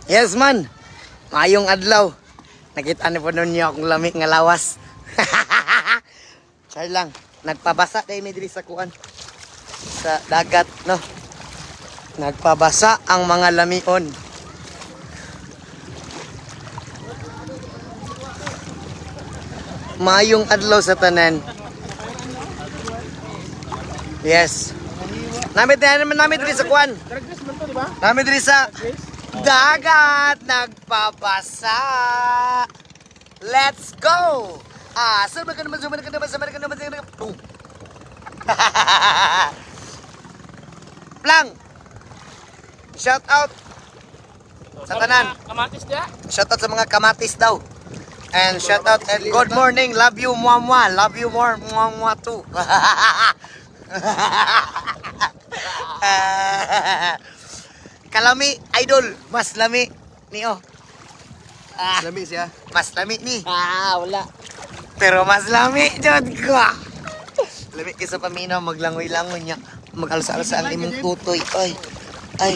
Yes man. Maayong adlaw. Nakita ni po ninyo akong lami nga lawas. Char lang. Nagpabasa tayo may diri sa kuan. Sa dagat, no? Nagpabasa ang mga lamion. Maayong adlaw sa tanan. Yes. Namit diri sa kuan. Namit diri sa dagat. Nagpabasa. Let's go. Sama ka naman. Plang. Shout out sa tanan. Kamatis dia. Shout out sa mga kamatis daw. And shout out and good morning. Love you mwa. Love you more mwa too. Kalami idol, mas lami niyo. Lami siya. Mas lami ni. Wala. Pero mas lami jud ko. Lami kaysa paminaw maglangoy-langoy niya. Mag-alsa-alsa ang imong tutoy. Ay.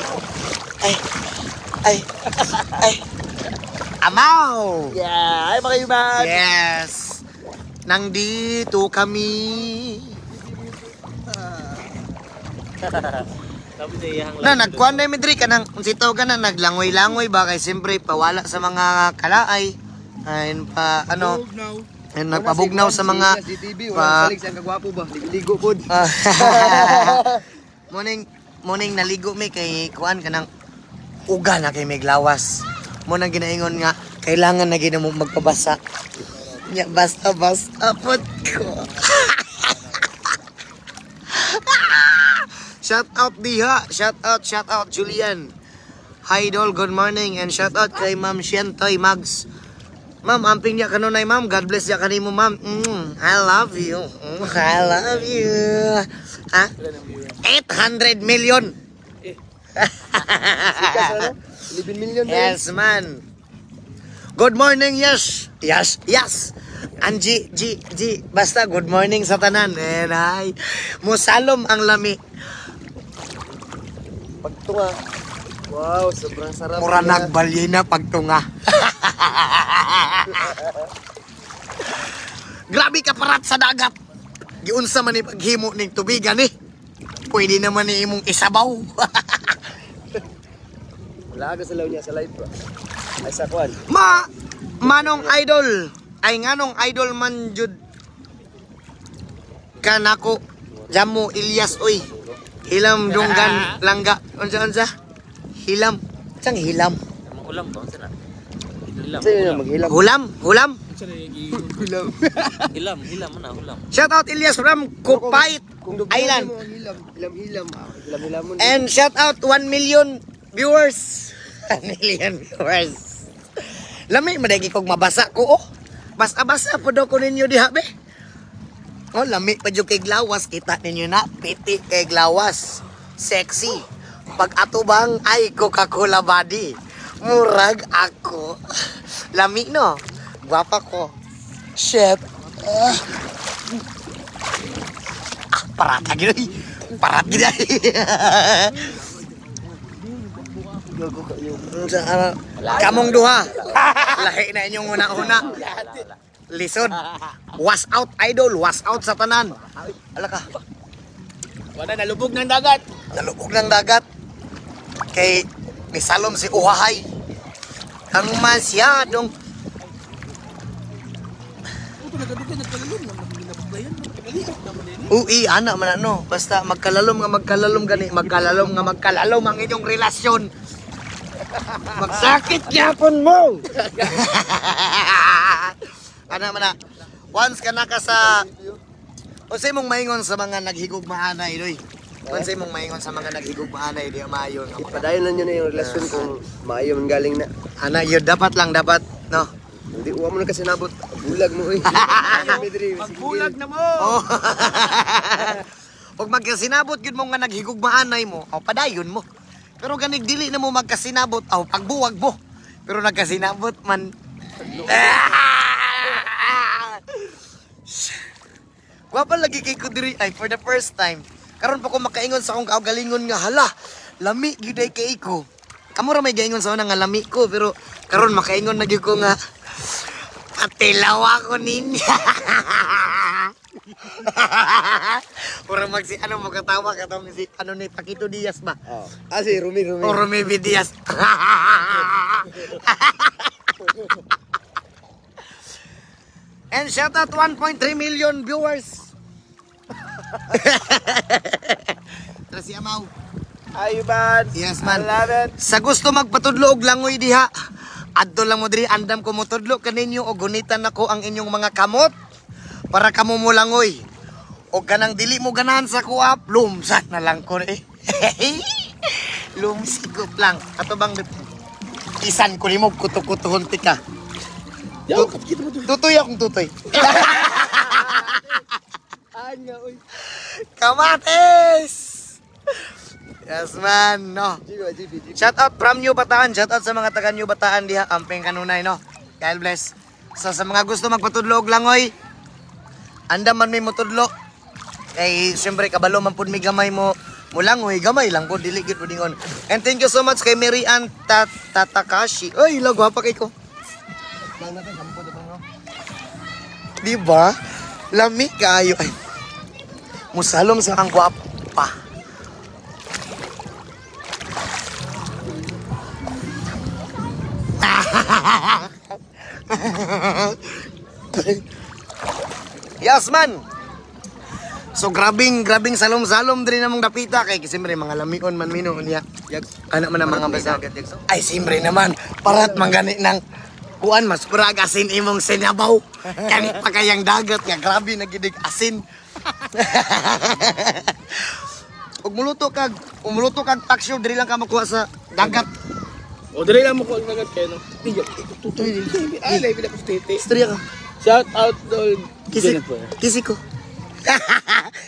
Amaw! Yeah, ay mga iban. Yes! Nandito kami. Nagkuhan na yung ka nang sitaw ka na, naglangoy-langoy ba? Kaya siyempre, pawala sa mga kalaay. Ayun pa, ano, ayun, nagpabugnaw sa mga... Balik siyang kagwapo ba? Ligo po. Morning naligo may kay kuan ka ng uga na kay may glawas. Mo nang ginaingon nga, kailangan na ginamo magpabasa. Nya basta pud ko. Shout out Diha, shout out Julian. Hi Idol, good morning and shout out kay Ma'am Shentoy Mags. Ma'am, amping niya kanunay ma'am. God bless ya kanimo ma'am. I love you. I love you. 800 million. Sikas ano? 11 million. Yes man. Good morning, yes. Angie, G. Basta good morning sa tanan. And hi. Musalom ang lami. Pagtunga. Wow, sobrang sarap. Mura nagbalye na pagtunga. Grabe ka parat sa dagat. Giunsa man ni paghimo ning tubigan ni. Pwede naman ni imong isabaw. Wala ka sa law niya sa live ba? Ay sa kwan. Manong idol. Ay nganong idol man jud kanako. Jamo Ilyas oy. Hilam dunggan langga. Unsa? Hilam. Sang hilam. Ulam ba sana? Sino maghilam? Hulam. Hilam. Hilam mana ulam. Shout out Ilyas from Kupait Island. Hilam. Hilam mo. And shout out 1 million viewers. 1 million viewers. Lami madagi kog mabasa ko oh. Basta-basa po daw ko ninyo diha be. Oh, lami pa jud kay glawas kita ninyo na piti kay glawas. Sexy. Pag atubang ay Coca-Cola body. Murag ako. Lami no. Gwapa ko. Shit. Parat lagi. Parat gid. Kamong duha. Lahi na inyong una-una. Lisod. Was out idol, was out sa tanan. Ala ka. Wala nalubog ng dagat. Nalubog ng dagat. Kay misalom si Uhahay. Ang masyadong Ui, anak man ano. Basta magkalalom gani. Magkalalom ang inyong relasyon. Magsakit yapon mo. Anak man na. Once ka na ka sa... Unsay mong maingon sa mga naghigugmaanay, doy. Unsay mong maingon sa mga naghigugmaanay, di maayo. Padayon na nyo na yung relasyon kung maayo man galing na. Ana, yun dapat, no? Hindi, uwa mo na kasi nabot. Bulag mo eh. Magbulag na mo. Oh. Pag magkasinabot yun mo nga naghigugmaanay mo, padayon mo. Pero ganig dili na mo magkasinabot, pagbuwag mo. Pero nagkasinabot man. Wapa lagi kay ko diri ay for the first time. Karon pa ko makaingon sa akong kaugalingon nga hala, lami gyud ay kay ko. Kamo ra may gaingon sa una nga lami ko pero karon makaingon na gyud ko nga patilaw ako ninya. Pura magsi ano magkatawa ka tong si ano ni Paquito Diaz ba? Oh. Ah, si Rumi. O Rumi B. Diaz. And shout out 1.3 million viewers. Tara si Amaw. Ayuban. Yes man. I love it. Sa gusto magpatudlo og langoy diha, adto lang mo diri andam ko mo tudlo kaninyo o gunitan nako ang inyong mga kamot para kamo mo langoy. O kanang dili mo ganahan sa kuap, lumsat na lang ko eh. Lumsigop lang. Ato bang isan ko nimo kuto-kutohon tika. Yaw, kapkita mo to. Tutoy akong tutoy. Anya, oy. Kamates! Yes man, no. GP. Shout out from New Bataan. Shout out sa mga taga New Bataan diha, amping kanunay no. God bless. So sa mga gusto magpatudlo og langoy, anda man may motudlo. Kay siyempre kabalo man pud mi gamay mo langoy, gamay lang pud dili gid pud ingon. And thank you so much kay Mary Ann Tatakashi. Oy, lagwa pa kay ko. Di ba? Lami kayo ay. Musalom sa ang gwapa. Yes man. So grabing salom-salom diri namong dapita kay siyempre mga lamion man mino niya. Anak man ang mga basa. Ay siyempre naman parat manggani ng kuan mas kurag asin imong sinabaw. Kani pa kayang dagat nga grabe nagidig asin. Ug muluto kag paksyo diri lang ka makuha sa dagat. O, dali lang mo ko ang nagat kayo, no? Tiyak, tutoy. Alay, bila ko sa titi. Istorya ka. Shout out to Kisi ko.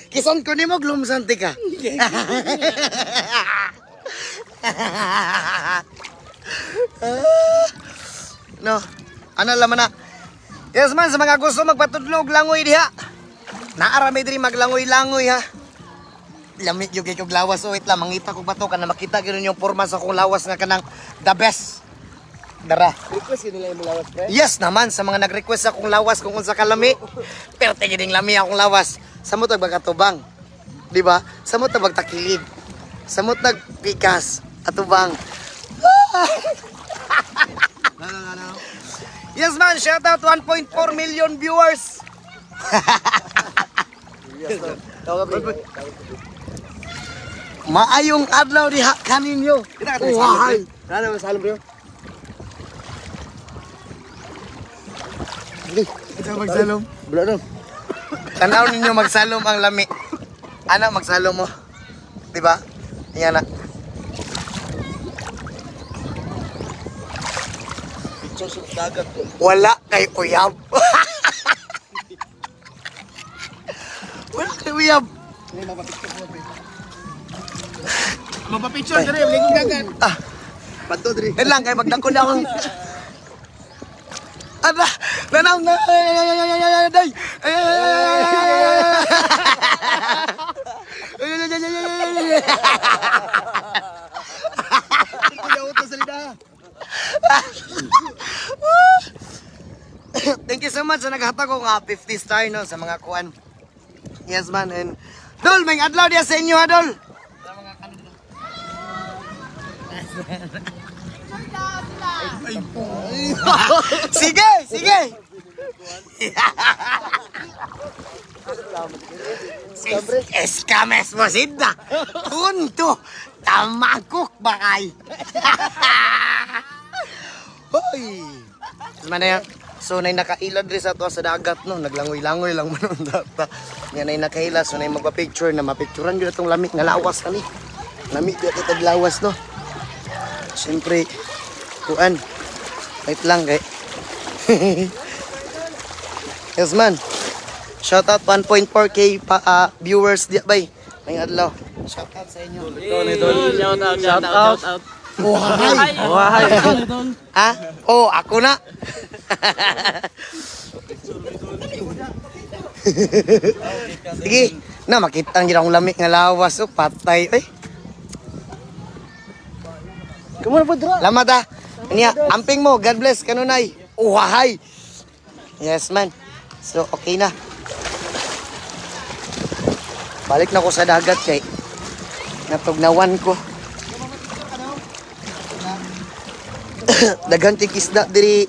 Kison ko ni mo glumsanti ka. No, ano laman na. Yes man, sa mga gusto magpatudlog langoy diha. Naarami diri maglangoy-langoy ha. Lami yung kay kog lawas o wait lang mangita ko ba to kana makita gyud yung porma sa akong lawas nga kanang the best. Dara. Request yun nila yung lawas, pre? Yes naman sa mga nag-request akong lawas kung unsa ka lami. Pero tingin ding lami akong lawas. Samot magkatubang. Di ba? Samot magtakilid. Samot nagpikas atubang. Yes man, shout out 1.4 million viewers. Yes, no. Tawag ka, pre. Maayong adlaw diha kaninyo. Wahay. Ano masalom, bro? Ito magsalom. Bro, no? Tanaw ninyo magsalom ang lami. Ana magsalom mo. Di ba? Yan na. Picture sa dagat ko. Wala kay uyab. Wala kay uyab. Mapapicture, dali. Ligong dagat. Ah, Pato, dali. yan lang kay magdako na akong. Ada, nanaw na. Day. Thank you so much sa naghatag ko nga 50 star no sa mga kuan. Yes man and Dol, may adlaw diya sa inyo ha Dol. Sige, sige. Escames mo sinda. Punto. Tamakok bakay. Hoy. Mana yan? So nay nakailad rin sa to sa dagat no, naglangoy-langoy lang man data. Yan ay nakaila so nay magpa-picture na mapicturean gyud atong lamig nga lawas kani. Lamig gyud itong lawas no. Siyempre kuan. Wait lang kay. Yes man. Shout out 1.4k viewers di bay. May adlaw. Shout out sa inyo. Shout out. Wahay. Wahay. Ha? Oh, ako na. Sige, na makita ang ginang lamig nga lawas oh, patay eh. Kumuna po, dra. Lamat ha. Niya, amping mo. God bless. Kanunay. Uhahay. Yes, man. So, okay na. Balik na ko sa dagat kay natugnawan ko. Daghan kay isda diri.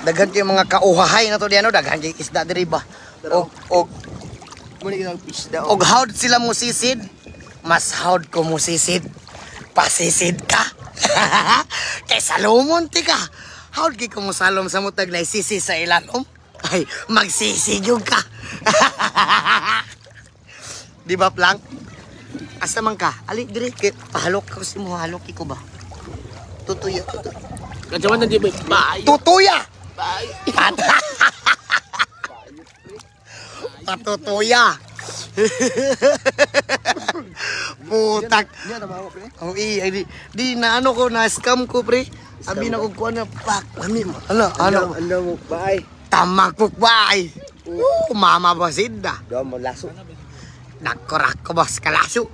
Daghan kay mga kauhahay na to di ano, daghan kay isda diri ba. Og Muna kitang isda. og howd sila mo sisid. Mas howd ko mo sisid. Pasisid ka. Kay salomon ti ka. Howd kay ko mo salom sa mutag na sisi sa ilalom. Ay, magsisigyog ka. Di ba, Plank? Asa man ka? Ali, dire, pahalok ka kasi mo, halok ko ba? Tutuya. Kadyawan na di ba? Bye. Tutuya! Bye. Patutuya! Putak! Niya, tamawa, pre. Oh, ay, di na ano ko, na-scam ko, pre. Abi na ko kuha na, pak, ano, Ano mo, bye. tamak pukbay. Mama basinda. Doon mo, laso. Nakorak ko bos kalaso.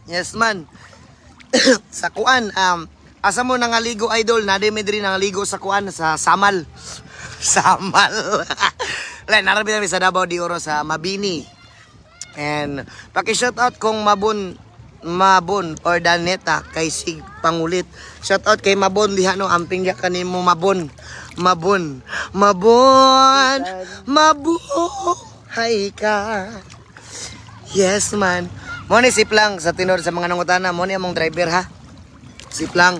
Yes man. Sa kuan asa mo nangaligo idol na di medri nangaligo sa kuan sa Samal. Samal. Lain narabi namin sa Davao de Oro sa Mabini. And paki-shout out kung Mabon or Daneta kay Sig Pangulit. Shout out kay Mabon diha no amping ya kanimo Mabon. Mabon. Hay ka. Yes man. Mo ni sip lang sa tinor sa mga nangutana, mo ni among driver ha. Sip lang.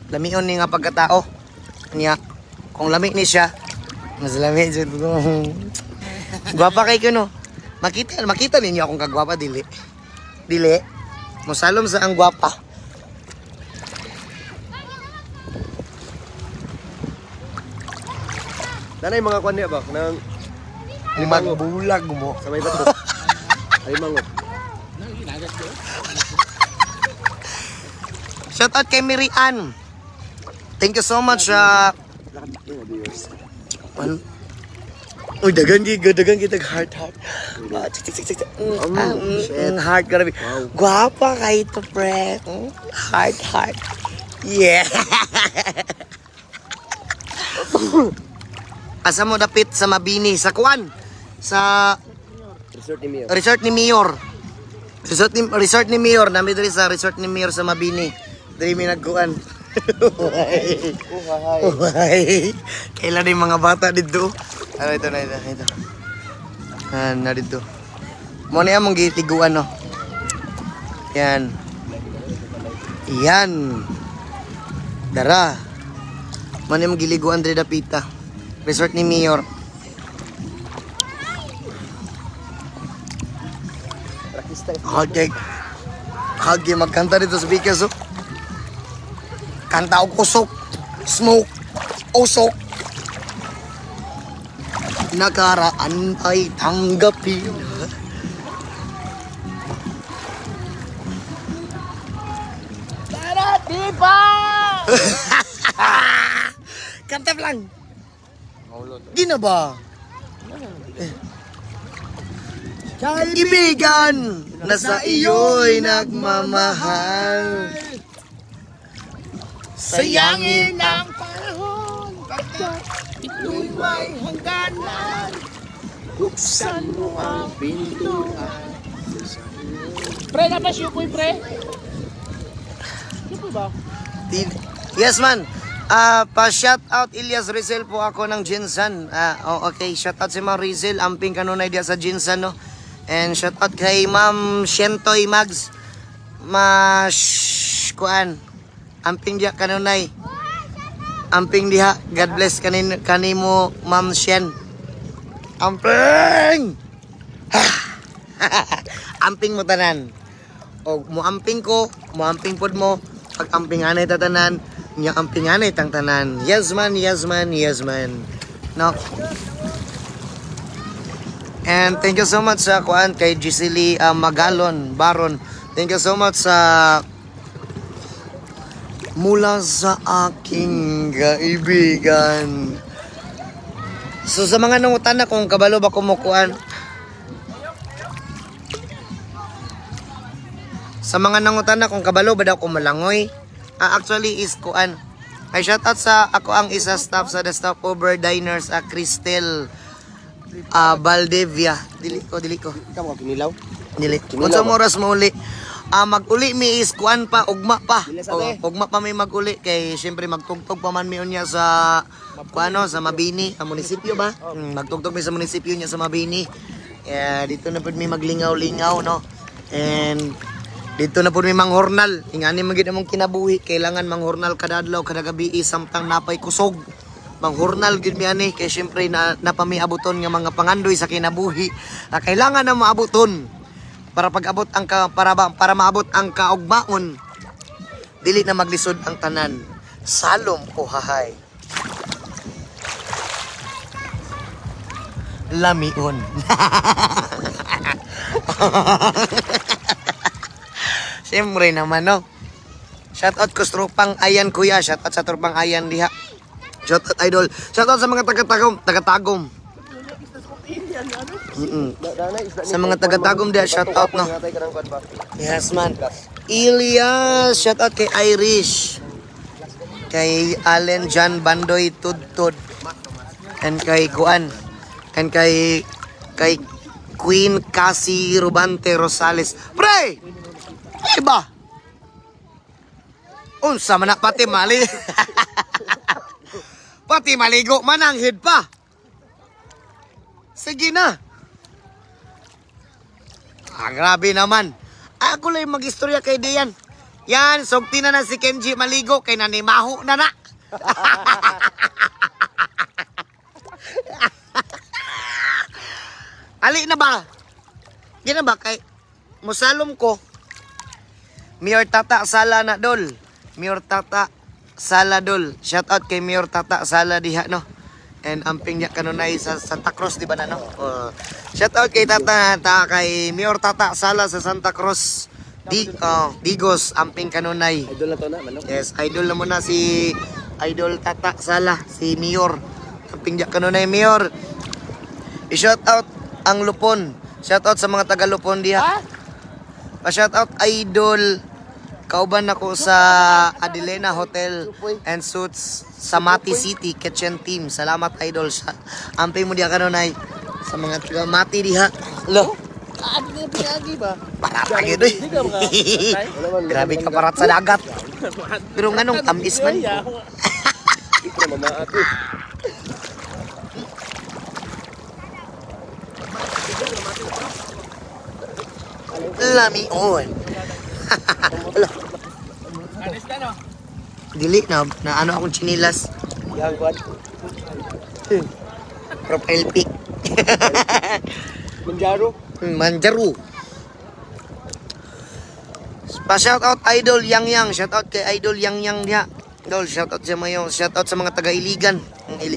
Lamion ni nga pagkatao. Niya kung lami ni siya, mas lami jud ko. Gwapa kay kuno. Makita ninyo akong kagwapa dili. Dili. Mosalom sa ang gwapa. Nanay mga kwan niya ba? Nang Magbulag mo. sa may bato. Alimango. Shout out kay Mirian. Thank you so much. Uy, dagan kita heart. Heart grabe. Guwapa kay to pre. Heart. Yeah. Asa mo dapit sa Mabini sa kuan sa Resort ni Mio. resort ni Mayor. Resort ni Mayor, nami diri sa resort ni Mayor sa Mabini. Diri mi nagkuan. Uhay. Kailan yung mga bata dito? Ano ito. Na dito. Mo na among gitiguan no. Yan. Dara. Mo na among giliguan diri dapita. Resort ni Mayor. Hagi magkanta dito sa Bicas oh. Kanta og usok, smoke, usok. Nakaraan ay tanggapin. Tara, diba? Kanta lang. Di na ba? Kaibigan na sa iyo'y nagmamahal. Sayangin ang panahon pagkat ito'y may hangganan. Buksan mo ang pintuan. Pre, napas yupoy, pre? Yupoy ba? Yes man. Pa-shout out Ilyas Rizal po ako ng Jinsan. Okay, shout out si Ma'am Rizal, amping kanunay dia sa Jinsan no. And shout out kay Ma'am Shentoy Mags. Kuan. Amping dia kanunay. Amping diha. God bless kanimo Ma'am Shen. Amping. Amping mo tanan. O mo amping ko, mo amping pod mo. Pag amping anay tatanan, niya amping anay tang tanan. Yes man. No. And thank you so much sa kuan kay Gisely Magalon Baron. Thank you so much sa mula sa aking kaibigan. So sa mga nangutana kung kabalo ba kumukuan, Sa mga nangutana kung kabalo ba daw ko malangoy, actually is kuan. Ay shoutout sa ako ang isa staff sa The Stopover Diners, Cristel Valdevia. Dili ko. Ikaw ka kinilaw. Dili. Kung sa oras mo uli, mag-uli mi is kuan pa, ugma pa. Dili sabi. Ugma pa may mag-uli kay syempre magtugtog pa man mi unya sa kuano sa Mabini, ang munisipyo ba? Magtugtog mi sa munisipyo niya sa Mabini. Dito na pud mi maglingaw-lingaw no. And dito na pud mi manghornal. Ingani man gid among kinabuhi, kailangan manghornal kada adlaw kada gabi samtang napay kusog. Manghornal gid mi ani kay syempre napamiabuton nga mga pangandoy sa kinabuhi na kailangan na maabuton para pag-abot ang para maabot ang kaugmaon. Dili na maglisod ang tanan. Salom uhahay. Lamion. Siyempre naman no. Shoutout ko sa Tropang Ayan kuya. Shoutout sa Tropang Ayan diha. Shoutout idol. Shoutout sa mga taga-tagom. Sa mga taga-tagom diha shoutout no. Yes man. Ilyas, shoutout kay Irish. Kay Allen John Bandoy Tudtud. And kay Kuan. And kay Queen Cassie Rubante Rosales. Pre! Iba! Unsa man na pati mali. Pati maligo man ang head pa. Sige na. Grabe naman. Ako lang mag-istorya kay Dian. Yan, sugti na si Kenji maligo kay nanimaho na na. Ali na ba? Gina ba kay musalom ko. Mayor Tata Sala na dol. Mayor Tata Sala dol. Shout out kay Mayor Tata Sala diha no. And amping niya kanunay sa Santa Cruz di ba na no? Shout out kay kay Mayor Tata Sala sa Santa Cruz. Digos amping kanunay. Idol na to na man no. Yes, idol na muna si Idol Tata Sala, si Mayor. Amping niya kanunay Mayor. I-shout out ang Lupon. Shout out sa mga taga Lupon diha. Pa-shout out Idol. Kauban ako sa Adelena Hotel and Suites sa Mati City Kitchen Team. Salamat Idol. Amping mo diha kanunay sa mga taga Mati diha. Lo. Ano na pinagi ba? Parat lagi doy. Grabe ka parat sa dagat. Pero nganong tamis man. Ito na mamaat eh. Lamion. Dili na ano akong chinilas. Yang kuat. Profile pic. Manjaro. Manjaro. Pa-shout out Idol Yang. Shout out kay Idol Yang dia. Dol, shout out sa mga taga Iligan.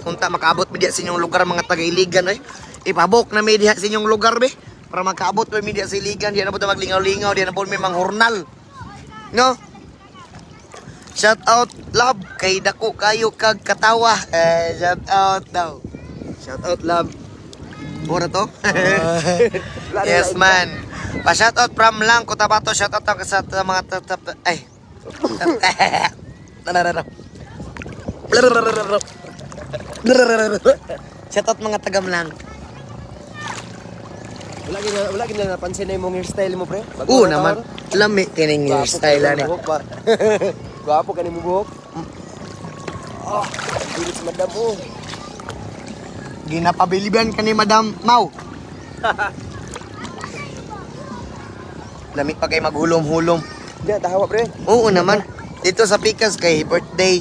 Unta makaabot mi diha sa inyong lugar mga taga Iligan ay. Ipabok na mi diha sa inyong lugar be para makaabot mi diha sa Iligan, diha na po maglingaw-lingaw, diha na po mi manghornal. No? Shout out love kay dako kayo kag katawa. Shout out daw. Shout out love. Ora to? Yes man. Pa-shout out from lang Cotabato. Shout out sa mga ay. Shout out mga tagamlang. Wala gina napansin na yung hairstyle mo pre? Oo naman. Lami kining hairstyle ani. Gwapo ka ni mo buhok. Bilis madam oh. Ginapabiliban ka ni Madam Mau. Lami pa kay maghulom-hulom. Hindi, tahawa pre. Oo naman. Dito sa Pikas kay birthday.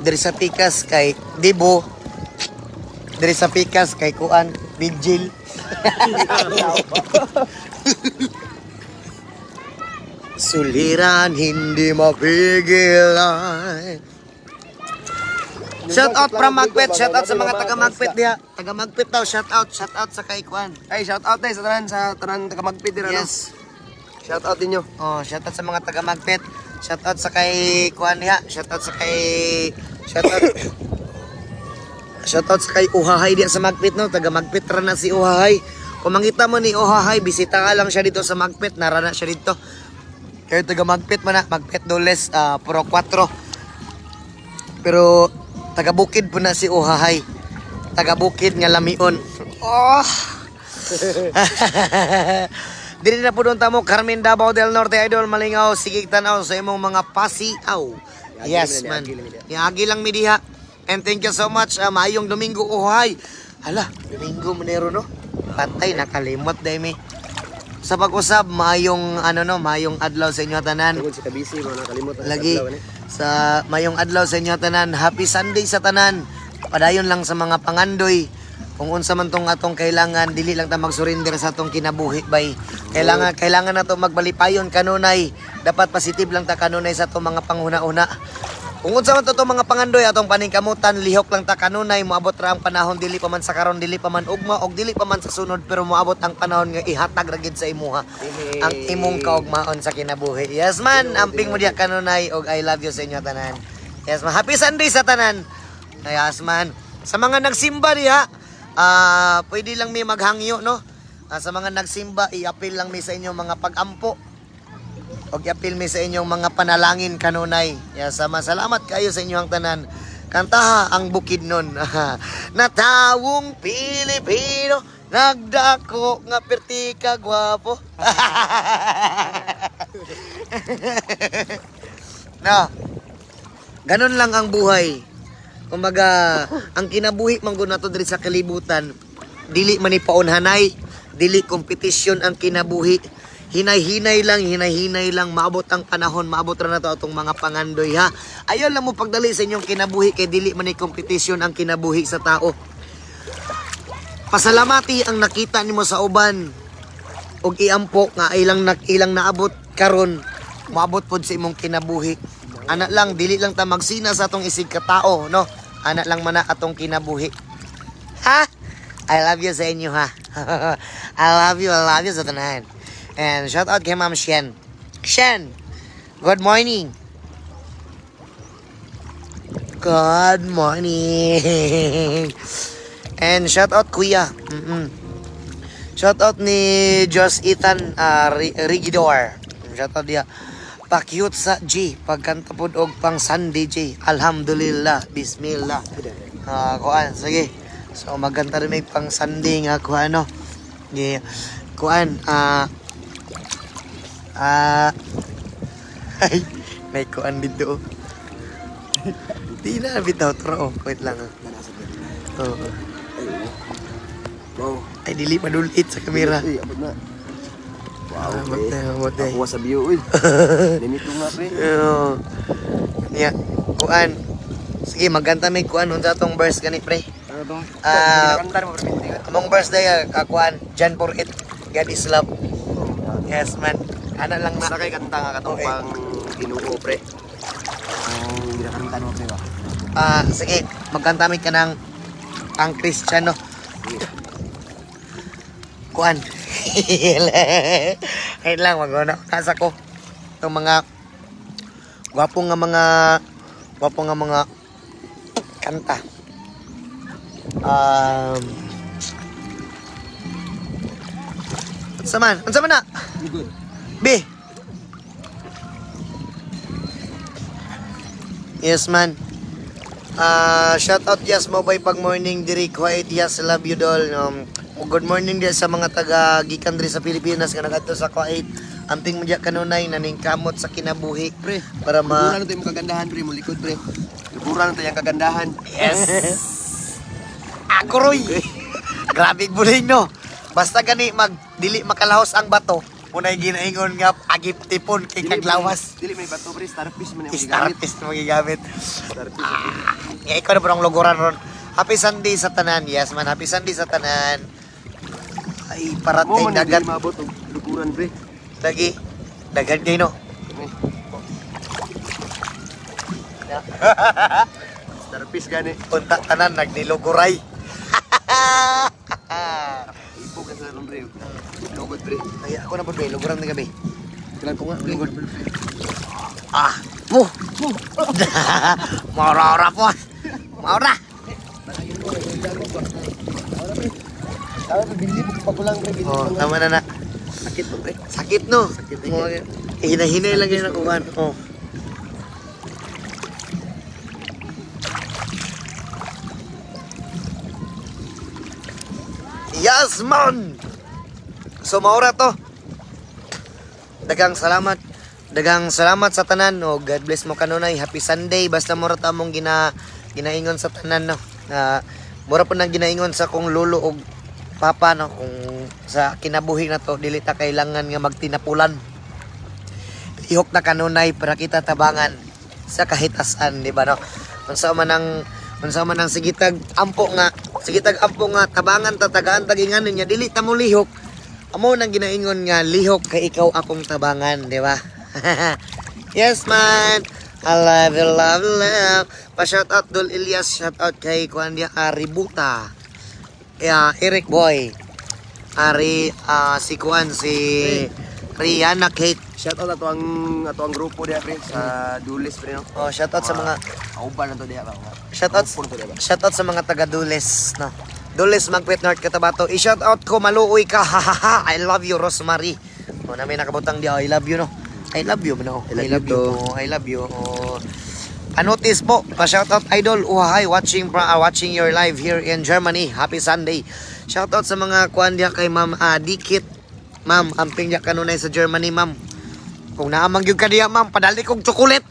Diri sa Pikas kay Debo. Diri sa Pikas kay Kuan, Vigil. Suliran hindi mapigilan. Shout out from Magpet. Shout out sa mga taga Magpet diha. Taga Magpet daw. Shout out sa kay Kuan. Ay, shout out sa tanan taga Magpit dira no. Yes. Shout out ninyo. Oh, shout out sa mga taga Magpet. Shout out sa kay Kuan diha. Shout out sa kay Shout out sa kay Uhahay diha sa Magpet no. Taga Magpet ra na si Uhahay. Kung mangita mo ni Uhahay, bisita ka lang siya dito sa Magpet, narana siya dito. Kayo taga magpit man na, magpit doles, puro 4. Pero taga bukid po na si Uhahay. Taga bukid nga lamion. Oh! Dili na po doon tamo, Carmen Davao del Norte, idol, malingaw, sigig tanaw sa imong mga pasiaw. Yes, man. Niagi lang mi diha. And thank you so much, maayong Domingo, Uhahay. Hala, Domingo Monero, no? Patay, nakalimot dahil mi. Sa pag-usab, maayong, maayong adlaw sa inyo tanan. Tungkol si Kabisi, mga nakalimot. Lagi, sa mayong adlaw sa inyo tanan. Happy Sunday sa tanan. Padayon lang sa mga pangandoy. Kung unsa man tong atong kailangan, dili lang ta mag-surrender sa atong kinabuhi bay. Kailangan nato magbalipayon kanunay. Dapat positive lang ta kanunay sa atong mga panghuna-una. Kung unsa man to mga pangandoy atong paningkamutan, lihok lang ta kanunay, moabot ra ang panahon, dili pa man sa karon, dili pa man ugma og dili pa man sa sunod, pero moabot ang panahon nga ihatag ra gid sa imuha ang imong kaugmaon sa kinabuhi. Yes man, amping mo diya kanunay og I love you sa inyo tanan. Yes man, happy Sunday sa tanan. Yes man. Sa mga nagsimba diha, pwede lang may maghangyo, no? Sa mga nagsimba, i-appeal lang mi sa inyong mga pag-ampo. O i-appeal mi sa inyong mga panalangin kanunay. Salamat kayo sa inyong tanan. Kantaha ang bukid nun. Natawong Pilipino, nagdako nga pertika gwapo. No. Ganun lang ang buhay. Kumbaga, ang kinabuhi man gud nato diri sa kalibutan, dili man ipaunhanay, dili kompetisyon ang kinabuhi. Hinay-hinay lang, maabot ang panahon, maabot ra na to atong mga pangandoy, ha. Ayon lang mo pagdali sa inyong kinabuhi kay dili man kompetisyon ang kinabuhi sa tao. Pasalamati ang nakita nimo sa uban og iampo nga ilang naabot karon, maabot pod sa imong kinabuhi. Anak lang, dili lang ta magsina sa atong isig ka tao, no? Anak lang man na atong kinabuhi. Ha? I love you sa inyo, ha. I love you sa tanan. And shout out kay Ma'am Shen. Shen, good morning. Good morning. And shout out Kuya. Shout out ni Josh Ethan Rigidor. Shout out dia. Pa-cute sa G, pagkanta pod og pang Sunday G. Alhamdulillah, bismillah. Kuan, sige. So magkanta rin may pang Sunday nga kuan, no. Yeah. Kuan, ay, may kuan dito. Di na bitaw tro. Wait lang. Oo. Wow. Ay, dili madulit sa kamera. Uy, abot na. Wow, Abot na. Ako sa view, uy. Limit mo nga, pre. Oo. Yeah, kuan. Sige, magkanta may kuan unsa tong verse gani, pre. Ano to? Kantar mo, pre. Among verse day kuan, John 4:8. God is love. Yes, man. Ana lang na. Sa kay kanta nga katong Okay. pang Ginoo, pre. Ang ginakanta mo, pre, ba? Sige, magkanta may kanang pang Kristiyano. Kuan. Wait lang, wag nasa ko. Itong mga gwapong nga mga kanta. Unsa man na? Good. B. Yes man. Shout out Yes Mobile pag morning diri quiet Yes love you doll. Good morning din sa mga taga gikan diri sa Pilipinas nga nagadto sa Kuwait. Amping mo diya kanunay naningkamot sa kinabuhi, Pre, para Likuran na tayo yung kagandahan, pre. Mulikod, pre. Likuran na tayo yung kagandahan. Yes. Agroy. Grabe buling, no. Basta gani dili makalahos ang bato, unay ginaingon nga agip tipon kay kaglawas. Dili may bato, pre. Starfish man yung Starfish mo gigamit. Starfish. Nga ikaw na parang logoran ron. Happy Sunday sa tanan. Yes man, happy Sunday sa tanan. Ay, Mo parating man na dagat. dili mabot og likuran, pre. Lagi. Dagat kayo, no? Starfish gani. Punta tanan, nagniluguray. Ipog ka sa ron, pre. Lugod, pre. Ay, ako na po, be. Luguran na gabi. Kailan ko nga, pre. Lugod. Ah, po. Maura po. Maura. Tama, pre. Bili pa kulang, pre. Oh, tama na na. Sakit po, pre. Sakit, no? Sakit, Mo- Hinahinay lang yun ako. Oh. Yes, man! So, maura to. Dagang salamat. Dagang salamat sa tanan. Oh, God bless mo kanunay. Happy Sunday. Basta mura ta mong ginaingon sa tanan, no. Mura po nang ginaingon sa kong lolo o papa, no. Kung sa kinabuhi na to, dili ta kailangan nga magtinapulan. Ihok na kanunay para kita tabangan sa kahitasan, di ba, no? Unsa man ang sigitag ampo nga tabangan tatagaan tagingan niya dili ta mo lihok. Amo nang ginaingon nga lihok kay ikaw akong tabangan, di ba? Yes, man. I love you, love you, love. Pa-shout out Dol Elias, shout out kay kuan dia Aributa. Eric Boy. Si kuan si Rihanna Kate. Shout out ato ang grupo diha pre sa Dulis pre no. Oh, shout out sa mga Auban na to diha ba. shout out sa mga taga Dules, no. Dules Magpet North Cotabato. I-shout out ko maluoy ka. I love you Rosemary. Oh, na may nakabutang di I love you, no. I love you, no. I love you. Oh, I love you. Oh. Anotis po, pa-shout out idol. Uhahay watching your live here in Germany. Happy Sunday. Shout out sa mga kuan diha kay Ma'am Dikit. Ma'am, amping diha kanunay sa Germany, ma'am. Kung naamang gyud ka diha, ma'am, padali kog chocolate.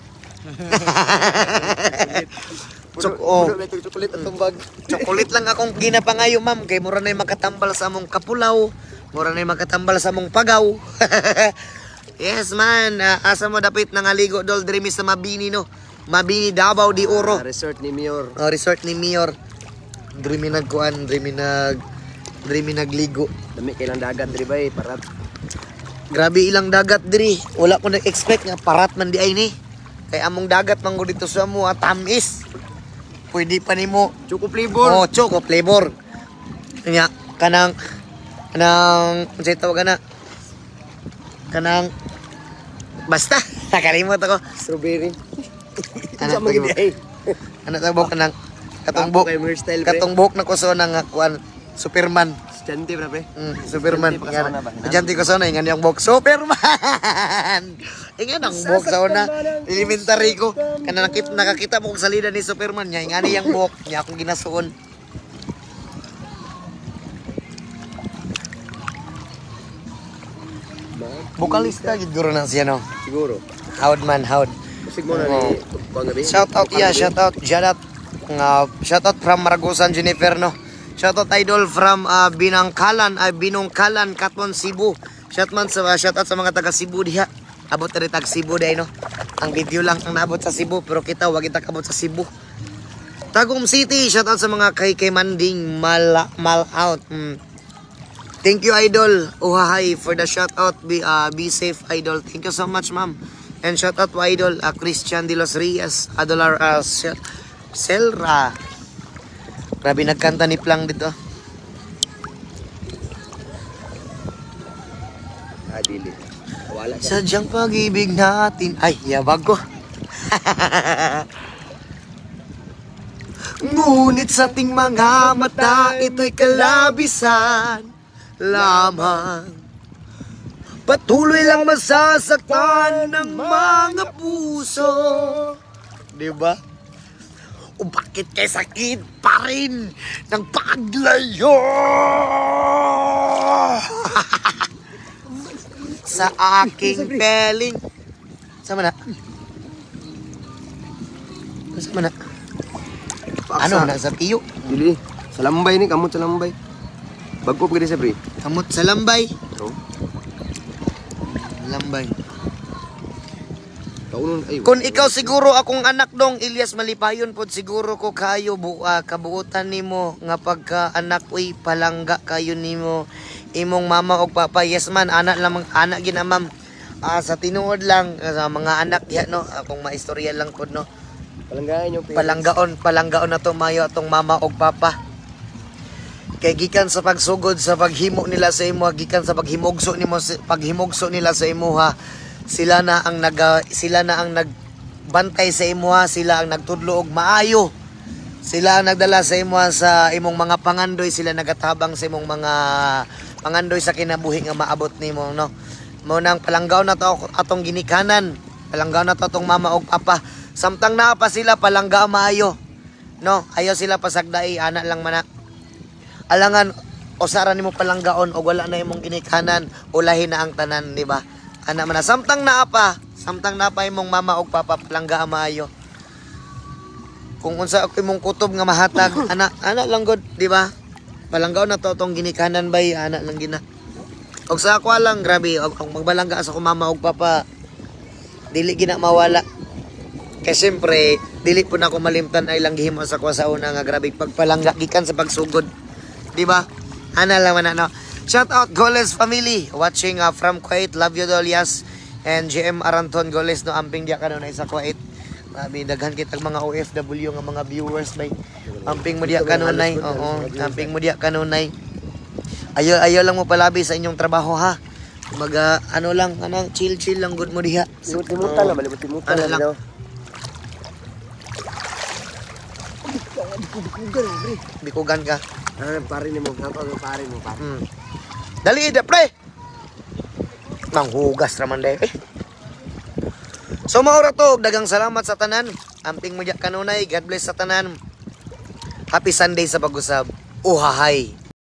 Chocolate atong bag. Chocolate lang akong ginapangayo, ma'am, kay mura na makatambal sa among kapulaw, mura na makatambal sa among pagaw. Yes, man. Asa mo dapit nangaligo dol diri mi sa Mabini, no. Mabini Davao di Oro. Resort ni Mayor. Resort ni Mayor. Diri mi nagkuan, diri mi nagligo. Dami kay lang dagat diri bay para Grabe ilang dagat diri. Wala ko na-expect nga parat man di ay ni. Kay among dagat man dito sa mo tamis. Pwede pa nimo choco flavor. oh, choco flavor. Nya kanang unsay tawag na? Kanang basta nakalimot ako. Strawberry. Ano Sa mga ay. Ano tawag kanang katumbok. Katumbok na ko so nang kuan Superman. Janti pra pre. Superman. Janti pa kasona ba? Janti ko sana ingan yung box Superman. Ingan ang box sa una. Elementary ko. Kana nakakita mo kung salida ni Superman niya. Ingani yung box niya akong ginasuon. Bukalista gid guro na siya, no. Siguro. Howd man, howd. Musig mo na ni Bangabi. Shout out from Maragusan Jennifer, no. Shout out idol from Binongkalan, Katon, Cebu. Shout out sa mga taga Cebu diha. Abot na rin tag Cebu diha, no. Ang video lang ang naabot sa Cebu pero kita wag kita kabot sa Cebu. Tagum City, shout out sa mga kay Manding mal out. Thank you idol. Uhahay for the shout out. Be safe idol. Thank you so much, ma'am. And shout out to idol Christian de los Rias, Adolar Selra. Grabe nagkanta ni Plang dito. Dili. Wala siya. Sadyang pag-ibig natin. Ay, yabag ko. Ngunit sa ating mga mata, ito'y kalabisan lamang. Patuloy lang masasaktan ng mga puso. Diba? O bakit kay sakit pa rin ng paglayo? Sa aking peling. Sama na? Sama na? Ano na sa piyo? Dili. Sa lambay ni kamot sa lambay. Bagko pagdi sa pre. Kamot sa lambay. Oh. Lambay. Kaunon ay. Kung ikaw siguro akong anak dong Ilyas Malipayon pod siguro ko kayo kabuutan nimo nga pagka anak uy palangga kayo nimo imong mama og papa. Yes man, anak lamang anak gina ma'am. Sa tinuod lang sa mga anak diha, no, akong maistorya lang pod, no. Palanggaon yung Palanggaon na to mayo atong mama og papa. Kay gikan sa pagsugod sa paghimo nila sa imo, gikan sa paghimugso nila sa imuha, sila na ang nagbantay sa imuha, sila ang nagtudlo og maayo. Sila ang nagdala sa imuha sa imong mga pangandoy, sila nagatabang sa imong mga pangandoy sa kinabuhi nga maabot nimo, no. mo nang palanggaw na to atong ginikanan. Palanggaw na to atong mama og papa. Samtang naa pa sila palangga maayo. No, ayo sila pasagdai ana lang mana. Alangan usara nimo palanggaon og wala na imong ginikanan, ulahin na ang tanan, di ba? Ana man samtang naa pa imong mama og papa palangga maayo. Kung unsa ako imong kutob nga mahatag, ana lang god, di ba? Palanggaw na to tong ginikanan bay, ana lang gina. Og sa ako lang grabe, og magbalangga sa ko mama og papa. Dili gina mawala. Kaya siyempre, dili po na ako malimtan ay lang gihimo sa kwa sa una nga grabe pagpalangga gikan sa pagsugod. Di ba? Ana lang man ano. Shout out Goles family watching from Kuwait. Love you Dolias and GM Aranton Goles no amping dia kanunay sa Kuwait. Grabe daghan kitag mga OFW nga mga viewers bay. Amping mo dia kanunay. Oo, amping mo dia kanunay. Ayo lang mo palabi sa inyong trabaho ha. Ano lang, anang chill lang good mo diha. Limutan na, malimutan Ano na. lang. Bikugan ka. Pare ni mo, pare mo. Dali ida pre. Manghugas raman day. So maura to, dagang salamat sa tanan. Amping mo kanunay, God bless sa tanan. Happy Sunday sa pag-usab. Uhahay.